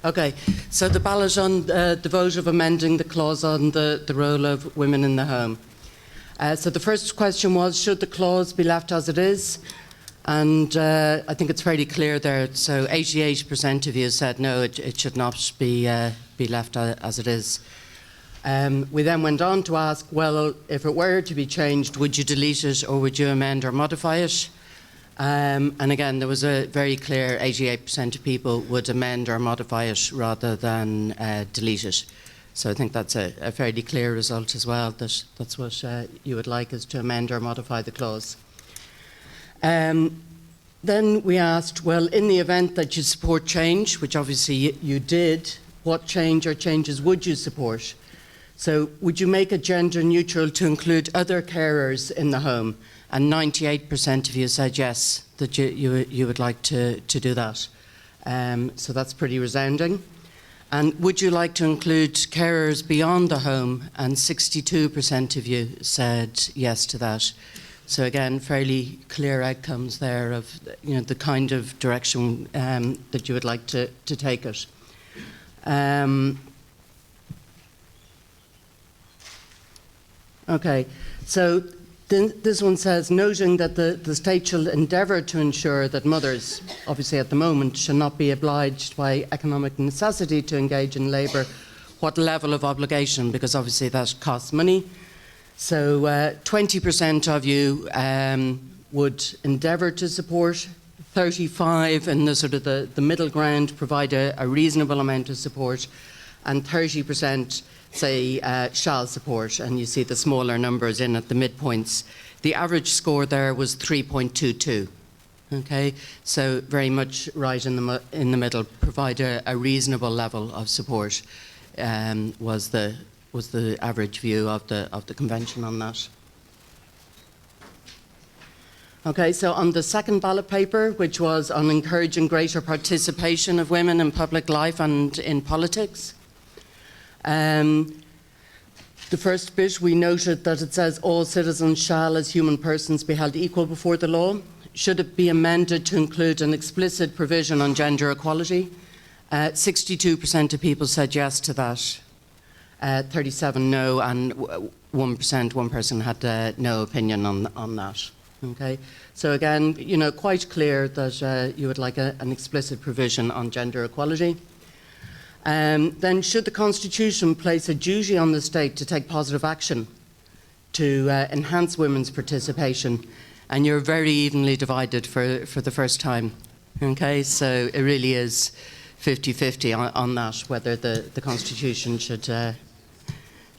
Okay, so the ballot on the vote of amending the clause on the role of women in the home. So the first question was, should the clause be left as it is? And I think it's fairly clear there. So 88% of you said no, it should not be left as it is. We then went on to ask, well, if it were to be changed, would you delete it or would you amend or modify it? And again, there was a very clear 88% of people would amend or modify it rather than delete it. So I think that's a fairly clear result as well, that's what you would like, is to amend or modify the clause. Then we asked, well, in the event that you support change, which obviously you did, what change or changes would you support? So would you make it gender neutral to include other carers in the home? And 98% of you said yes, that you would like to do that. So that's pretty resounding. And would you like to include carers beyond the home? And 62% of you said yes to that. So again, fairly clear outcomes there of the kind of direction that you would like to take it. Okay, so this one says, noting that the state shall endeavour to ensure that mothers, obviously at the moment, shall not be obliged by economic necessity to engage in labour, what level of obligation? Because obviously that costs money. So 20% of you would endeavour to support, 35% in the sort of the middle ground provide a reasonable amount of support, and 30% say shall support, and you see the smaller numbers in at the midpoints. The average score there was 3.22. Okay, so very much right in the middle. Provide a reasonable level of support was the average view of the convention on that. Okay, so on the second ballot paper, which was on encouraging greater participation of women in public life and in politics. The first bit, we noted that it says all citizens shall, as human persons, be held equal before the law. Should it be amended to include an explicit provision on gender equality? 62% of people said yes to that. 37% no, and 1%, one person had no opinion on that. Okay, so again, quite clear that you would like an explicit provision on gender equality. Then should the Constitution place a duty on the state to take positive action to enhance women's participation? And you're very evenly divided for the first time. Okay, so it really is 50-50 on that, whether the Constitution should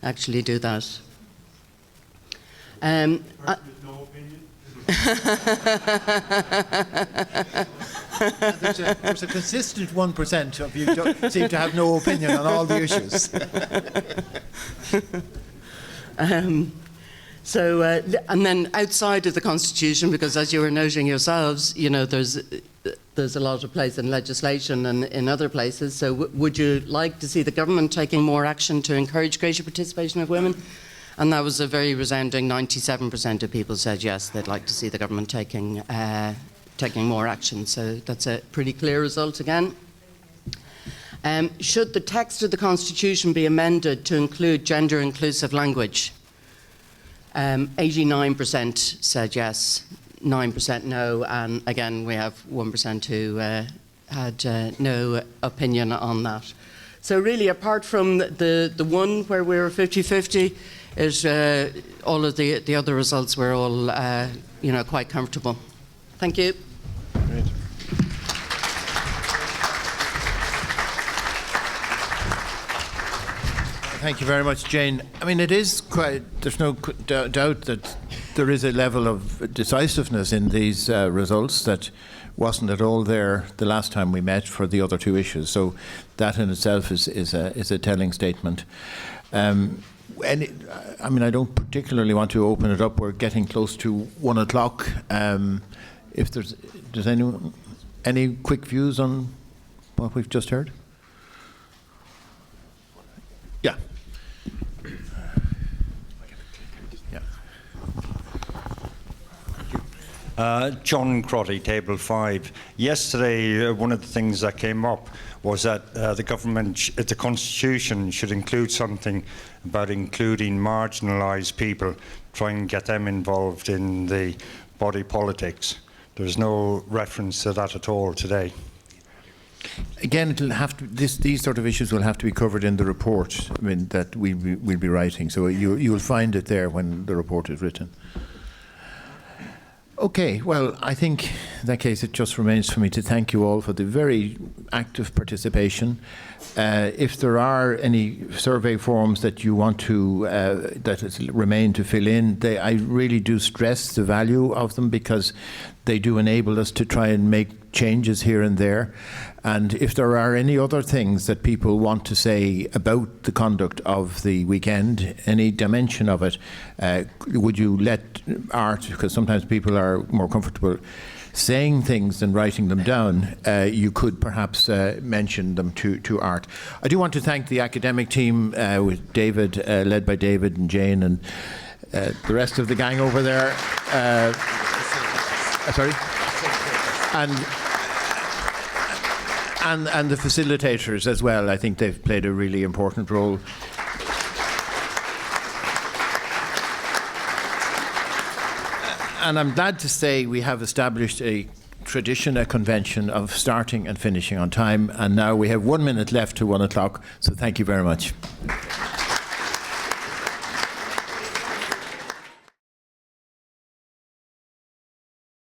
actually do that. With no opinion? There's a consistent 1% of you don't seem to have no opinion on all the issues. And then outside of the Constitution, because as you were noting yourselves, there's a lot of place in legislation and in other places. So would you like to see the government taking more action to encourage greater participation of women? And that was a very resounding 97% of people said yes, they'd like to see the government taking more action. So that's a pretty clear result again. Should the text of the Constitution be amended to include gender inclusive language? 89% said yes, 9% no, and again we have 1% who had no opinion on that. So really, apart from the one where we were 50-50, all of the other results were all quite comfortable. Thank you. Great. Thank you very much, Jane. I mean, it is quite, there's no doubt that there is a level of decisiveness in these results that wasn't at all there the last time we met for the other two issues. So that in itself is a telling statement. I mean, I don't particularly want to open it up. We're getting close to 1 o'clock. If does anyone any quick views on what we've just heard? Yeah. Yeah. John Crotty, Table 5. Yesterday, one of the things that came up was that the Constitution should include something about including marginalised people, trying to get them involved in the body politics. There's no reference to that at all today. Again, it'll have to. These sort of issues will have to be covered in the report. I mean, that we'll be writing. So you'll find it there when the report is written. Okay, well, I think in that case it just remains for me to thank you all for the very active participation. If there are any survey forms that you want to that remain to fill in, I really do stress the value of them, because they do enable us to try and make changes here and there. And if there are any other things that people want to say about the conduct of the weekend, any dimension of it, would you let Art, because sometimes people are more comfortable saying things than writing them down, you could perhaps mention them to Art. I do want to thank the academic team with David, led by David and Jane and the rest of the gang over there. Sorry? And the facilitators as well. I think they've played a really important role. And I'm glad to say we have established a tradition, a convention of starting and finishing on time. And now we have 1 minute left to 1 o'clock. So thank you very much.